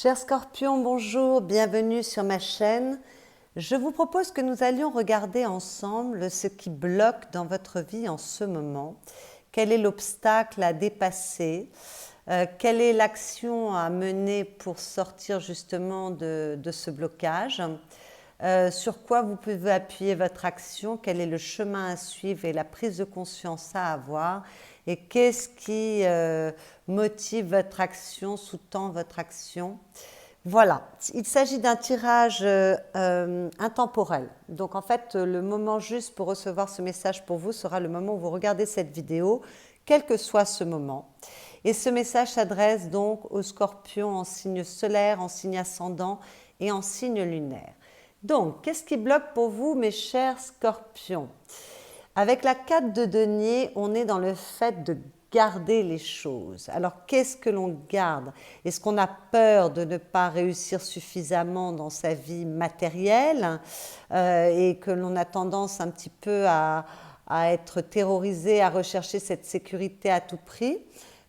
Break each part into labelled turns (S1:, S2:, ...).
S1: Chers scorpions, bonjour, bienvenue sur ma chaîne. Je vous propose que nous allions regarder ensemble ce qui bloque dans votre vie en ce moment. Quel est l'obstacle à dépasser? Quelle est l'action à mener pour sortir justement de ce blocage? Sur quoi vous pouvez appuyer votre action? Quel est le chemin à suivre et la prise de conscience à avoir? Et qu'est-ce qui motive votre action, sous-tend votre action? Voilà, il s'agit d'un tirage intemporel. Donc en fait, le moment juste pour recevoir ce message pour vous sera le moment où vous regardez cette vidéo, quel que soit ce moment. Et ce message s'adresse donc aux scorpions en signe solaire, en signe ascendant et en signe lunaire. Donc, qu'est-ce qui bloque pour vous, mes chers scorpions? Avec la 4 de denier, on est dans le fait de garder les choses. Alors, qu'est-ce que l'on garde? Est-ce qu'on a peur de ne pas réussir suffisamment dans sa vie matérielle et que l'on a tendance un petit peu à être terrorisé, à rechercher cette sécurité à tout prix?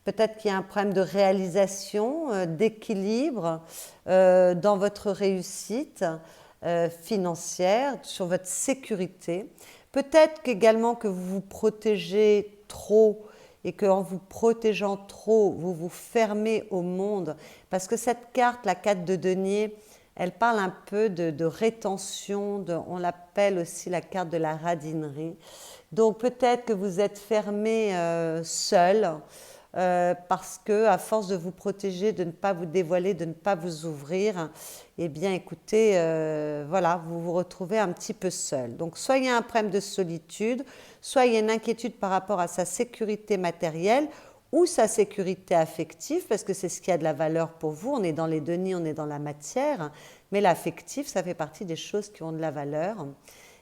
S1: Peut-être qu'il y a un problème de réalisation, d'équilibre dans votre réussite financière, sur votre sécurité. Peut-être qu'également que vous vous protégez trop et qu'en vous protégeant trop, vous vous fermez au monde. Parce que cette carte, la 4 de denier, elle parle un peu de rétention, on l'appelle aussi la carte de la radinerie. Donc peut-être que vous êtes fermé seul, parce que à force de vous protéger, de ne pas vous dévoiler, de ne pas vous ouvrir, eh bien écoutez, voilà, vous vous retrouvez un petit peu seul. Donc soit il y a un problème de solitude, soit il y a une inquiétude par rapport à sa sécurité matérielle ou sa sécurité affective, parce que c'est ce qui a de la valeur pour vous. On est dans les deniers, on est dans la matière, mais l'affectif, ça fait partie des choses qui ont de la valeur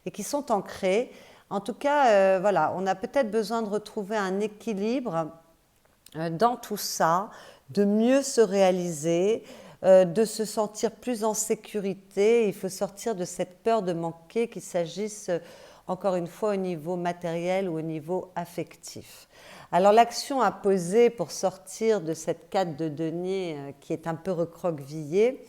S1: et qui sont ancrées. En tout cas, voilà, on a peut-être besoin de retrouver un équilibre dans tout ça, de mieux se réaliser, de se sentir plus en sécurité. Il faut sortir de cette peur de manquer, qu'il s'agisse encore une fois au niveau matériel ou au niveau affectif. Alors l'action à poser pour sortir de cette 4 de denier qui est un peu recroquevillée,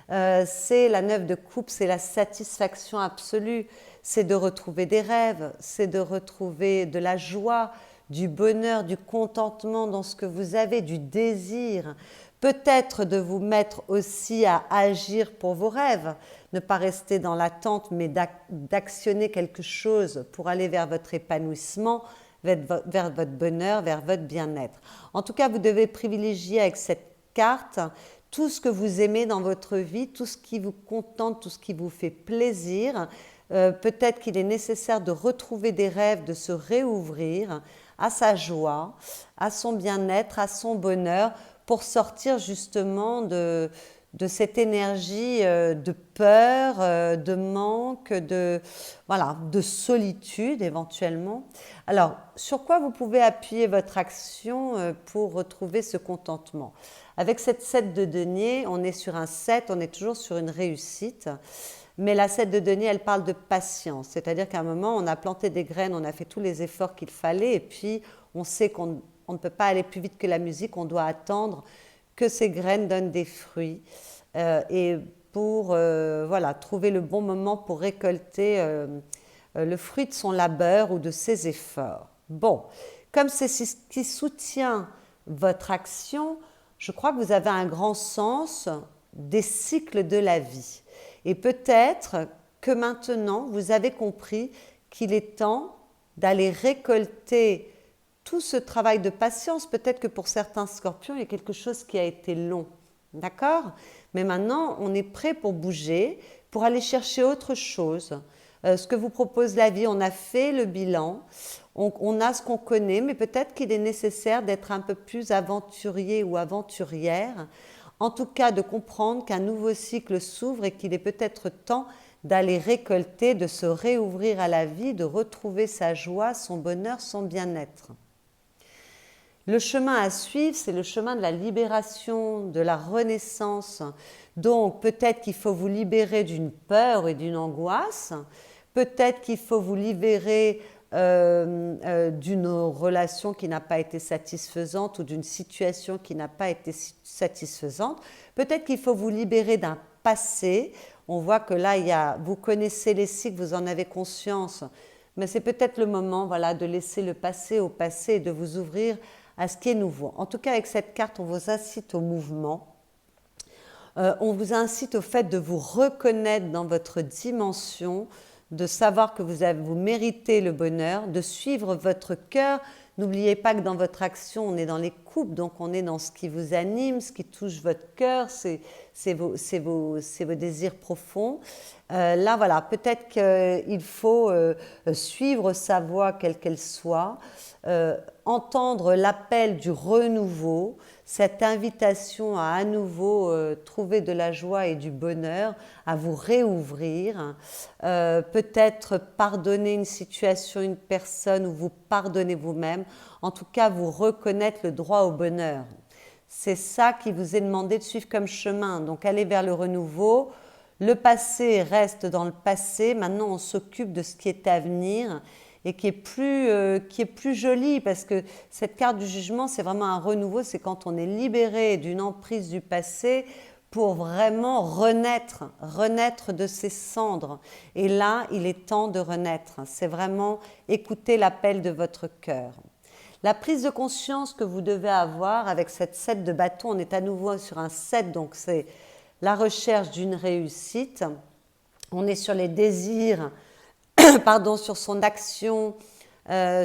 S1: c'est la 9 de coupe, c'est la satisfaction absolue, c'est de retrouver des rêves, c'est de retrouver de la joie, du bonheur, du contentement dans ce que vous avez, du désir, peut-être de vous mettre aussi à agir pour vos rêves, ne pas rester dans l'attente, mais d'actionner quelque chose pour aller vers votre épanouissement, vers votre bonheur, vers votre bien-être. En tout cas, vous devez privilégier avec cette carte tout ce que vous aimez dans votre vie, tout ce qui vous contente, tout ce qui vous fait plaisir. Peut-être qu'il est nécessaire de retrouver des rêves, de se réouvrir à sa joie, à son bien-être, à son bonheur, pour sortir justement de cette énergie de peur, de manque, voilà, de solitude éventuellement. Alors, sur quoi vous pouvez appuyer votre action pour retrouver ce contentement? Avec cette 7 de denier, on est sur un 7, on est toujours sur une réussite. Mais la 7 de denier, elle parle de patience. C'est-à-dire qu'à un moment, on a planté des graines, on a fait tous les efforts qu'il fallait, et puis on sait qu'on ne peut pas aller plus vite que la musique, on doit attendre que ces graines donnent des fruits. Et pour voilà, trouver le bon moment pour récolter le fruit de son labeur ou de ses efforts. Bon, comme c'est ce qui soutient votre action, je crois que vous avez un grand sens des cycles de la vie. Et peut-être que maintenant, vous avez compris qu'il est temps d'aller récolter tout ce travail de patience. Peut-être que pour certains scorpions, il y a quelque chose qui a été long. D'accord? Mais maintenant, on est prêt pour bouger, pour aller chercher autre chose. Ce que vous propose la vie, on a fait le bilan, on a ce qu'on connaît, mais peut-être qu'il est nécessaire d'être un peu plus aventurier ou aventurière. En tout cas, de comprendre qu'un nouveau cycle s'ouvre et qu'il est peut-être temps d'aller récolter, de se réouvrir à la vie, de retrouver sa joie, son bonheur, son bien-être. Le chemin à suivre, c'est le chemin de la libération, de la renaissance. Donc, peut-être qu'il faut vous libérer d'une peur et d'une angoisse. Peut-être qu'il faut vous libérer d'une relation qui n'a pas été satisfaisante ou d'une situation qui n'a pas été satisfaisante. Peut-être qu'il faut vous libérer d'un passé. On voit que là, vous connaissez les cycles, vous en avez conscience, mais c'est peut-être le moment, voilà, de laisser le passé au passé et de vous ouvrir à ce qui est nouveau. En tout cas, avec cette carte, on vous incite au mouvement. On vous incite au fait de vous reconnaître dans votre dimension, de savoir que vous méritez le bonheur, de suivre votre cœur. N'oubliez pas que dans votre action, on est dans les coupes, donc on est dans ce qui vous anime, ce qui touche votre cœur, c'est vos désirs profonds. Là, voilà, peut-être qu'il faut suivre sa voie, quelle qu'elle soit, entendre l'appel du renouveau, cette invitation à nouveau trouver de la joie et du bonheur, à vous réouvrir, peut-être pardonner une situation, une personne, ou vous pardonner vous-même, en tout cas vous reconnaître le droit au bonheur. C'est ça qui vous est demandé de suivre comme chemin, donc allez vers le renouveau. Le passé reste dans le passé, maintenant on s'occupe de ce qui est à venir, et qui est plus joli, parce que cette carte du jugement, c'est vraiment un renouveau, c'est quand on est libéré d'une emprise du passé pour vraiment renaître de ses cendres. Et là, il est temps de renaître. C'est vraiment écouter l'appel de votre cœur. La prise de conscience que vous devez avoir avec cette 7 de bâton, on est à nouveau sur un 7, donc c'est la recherche d'une réussite. On est sur les désirs, sur son action,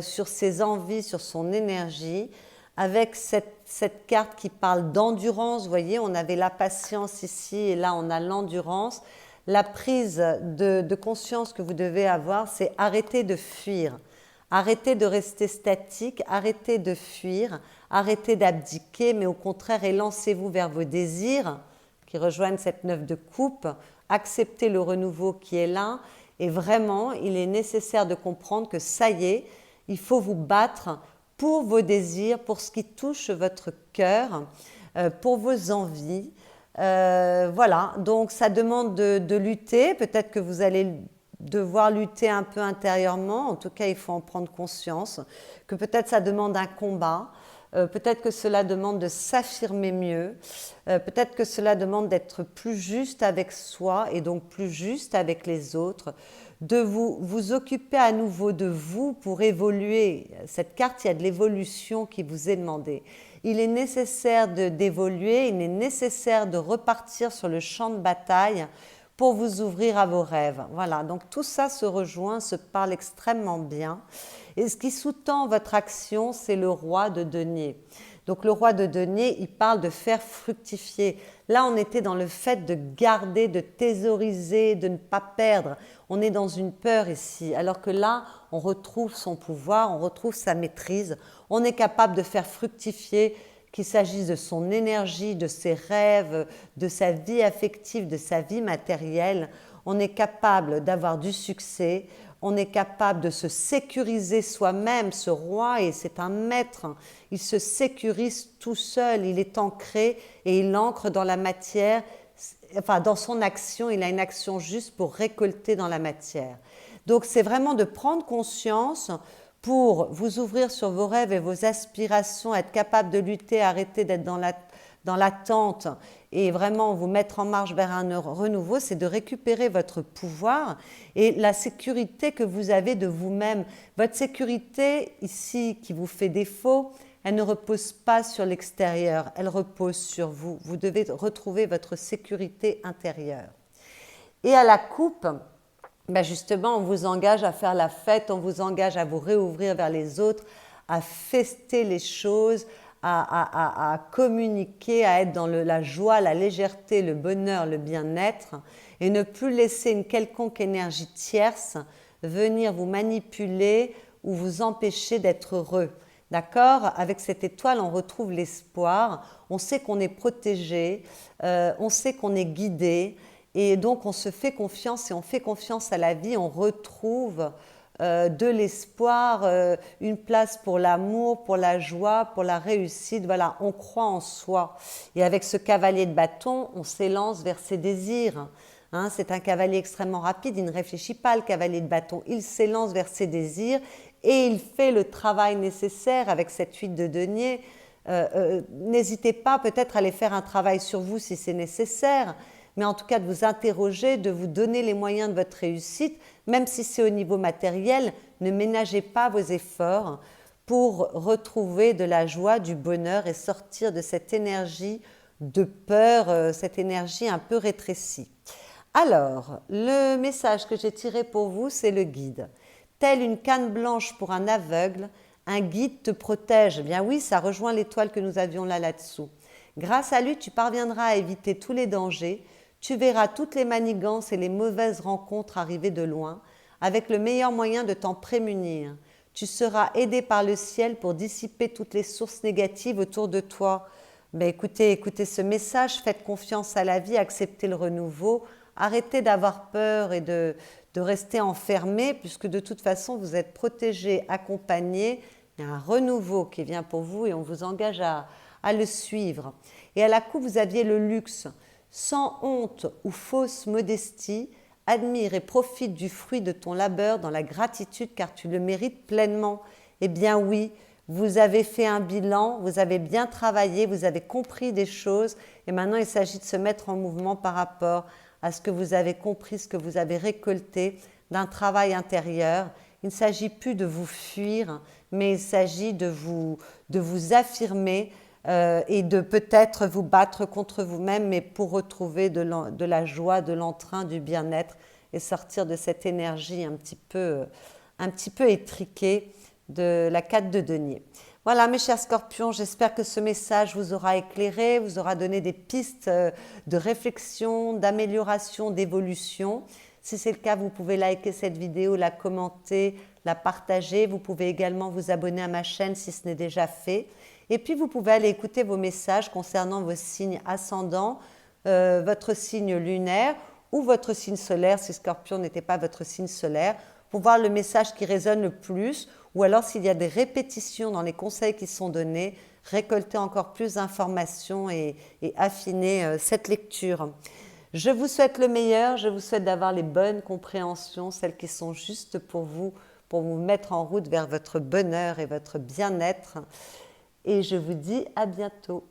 S1: sur ses envies, sur son énergie, avec cette carte qui parle d'endurance. Vous voyez, on avait la patience ici et là on a l'endurance. La prise de conscience que vous devez avoir, c'est arrêter de fuir, arrêter de rester statique, arrêter de fuir, arrêter d'abdiquer, mais au contraire, élancez-vous vers vos désirs qui rejoignent cette 9 de coupe, acceptez le renouveau qui est là. Et vraiment, il est nécessaire de comprendre que ça y est, il faut vous battre pour vos désirs, pour ce qui touche votre cœur, pour vos envies. Voilà, donc ça demande de lutter. Peut-être que vous allez devoir lutter un peu intérieurement. En tout cas, il faut en prendre conscience. Que peut-être ça demande un combat. Peut-être que cela demande de s'affirmer mieux. Peut-être que cela demande d'être plus juste avec soi et donc plus juste avec les autres. De vous occuper à nouveau de vous pour évoluer. Cette carte, il y a de l'évolution qui vous est demandée. Il est nécessaire d'évoluer, il est nécessaire de repartir sur le champ de bataille pour vous ouvrir à vos rêves. Voilà, donc tout ça se rejoint, se parle extrêmement bien. Et ce qui sous-tend votre action, c'est le roi de denier. Donc le roi de denier, il parle de faire fructifier. Là, on était dans le fait de garder, de thésauriser, de ne pas perdre. On est dans une peur ici, alors que là, on retrouve son pouvoir, on retrouve sa maîtrise. On est capable de faire fructifier, qu'il s'agisse de son énergie, de ses rêves, de sa vie affective, de sa vie matérielle. On est capable d'avoir du succès. On est capable de se sécuriser soi-même. Ce roi, et c'est un maître, il se sécurise tout seul, il est ancré et il ancre dans la matière, enfin dans son action, il a une action juste pour récolter dans la matière. Donc c'est vraiment de prendre conscience pour vous ouvrir sur vos rêves et vos aspirations, être capable de lutter, arrêter d'être dans l'attente et vraiment vous mettre en marche vers un renouveau, c'est de récupérer votre pouvoir et la sécurité que vous avez de vous-même. Votre sécurité ici qui vous fait défaut, elle ne repose pas sur l'extérieur, elle repose sur vous. Vous devez retrouver votre sécurité intérieure. Et à la coupe, justement, on vous engage à faire la fête, on vous engage à vous réouvrir vers les autres, à fester les choses, à communiquer, à être dans la joie, la légèreté, le bonheur, le bien-être, et ne plus laisser une quelconque énergie tierce venir vous manipuler ou vous empêcher d'être heureux. D'accord ? Avec cette étoile, on retrouve l'espoir, on sait qu'on est protégé, on sait qu'on est guidé, et donc on se fait confiance et on fait confiance à la vie, on retrouve de l'espoir, une place pour l'amour, pour la joie, pour la réussite. Voilà, on croit en soi. Et avec ce cavalier de bâton, on s'élance vers ses désirs. C'est un cavalier extrêmement rapide, il ne réfléchit pas, le cavalier de bâton. Il s'élance vers ses désirs et il fait le travail nécessaire avec cette huile de denier. N'hésitez pas peut-être à aller faire un travail sur vous si c'est nécessaire, mais en tout cas de vous interroger, de vous donner les moyens de votre réussite, même si c'est au niveau matériel, ne ménagez pas vos efforts pour retrouver de la joie, du bonheur et sortir de cette énergie de peur, cette énergie un peu rétrécie. Alors, le message que j'ai tiré pour vous, c'est le guide. Telle une canne blanche pour un aveugle, un guide te protège. Eh bien oui, ça rejoint l'étoile que nous avions là-dessous. Grâce à lui, tu parviendras à éviter tous les dangers. Tu verras toutes les manigances et les mauvaises rencontres arriver de loin, avec le meilleur moyen de t'en prémunir. Tu seras aidé par le ciel pour dissiper toutes les sources négatives autour de toi. Mais écoutez ce message, faites confiance à la vie, acceptez le renouveau, arrêtez d'avoir peur et de rester enfermé, puisque de toute façon vous êtes protégé, accompagné. Il y a un renouveau qui vient pour vous et on vous engage à le suivre. Et à la coupe, vous aviez le luxe. Sans honte ou fausse modestie, admire et profite du fruit de ton labeur dans la gratitude car tu le mérites pleinement. Eh bien oui, vous avez fait un bilan, vous avez bien travaillé, vous avez compris des choses et maintenant il s'agit de se mettre en mouvement par rapport à ce que vous avez compris, ce que vous avez récolté d'un travail intérieur. Il ne s'agit plus de vous fuir, mais il s'agit de vous affirmer et de peut-être vous battre contre vous-même, mais pour retrouver de la joie, de l'entrain, du bien-être et sortir de cette énergie un petit peu étriquée de la 4 de denier. Voilà mes chers scorpions, j'espère que ce message vous aura éclairé, vous aura donné des pistes de réflexion, d'amélioration, d'évolution. Si c'est le cas, vous pouvez liker cette vidéo, la commenter, la partager. Vous pouvez également vous abonner à ma chaîne si ce n'est déjà fait. Et puis vous pouvez aller écouter vos messages concernant vos signes ascendants, votre signe lunaire ou votre signe solaire si Scorpion n'était pas votre signe solaire, pour voir le message qui résonne le plus, ou alors s'il y a des répétitions dans les conseils qui sont donnés, récolter encore plus d'informations et affiner cette lecture. Je vous souhaite le meilleur, je vous souhaite d'avoir les bonnes compréhensions, celles qui sont justes pour vous mettre en route vers votre bonheur et votre bien-être. Et je vous dis à bientôt.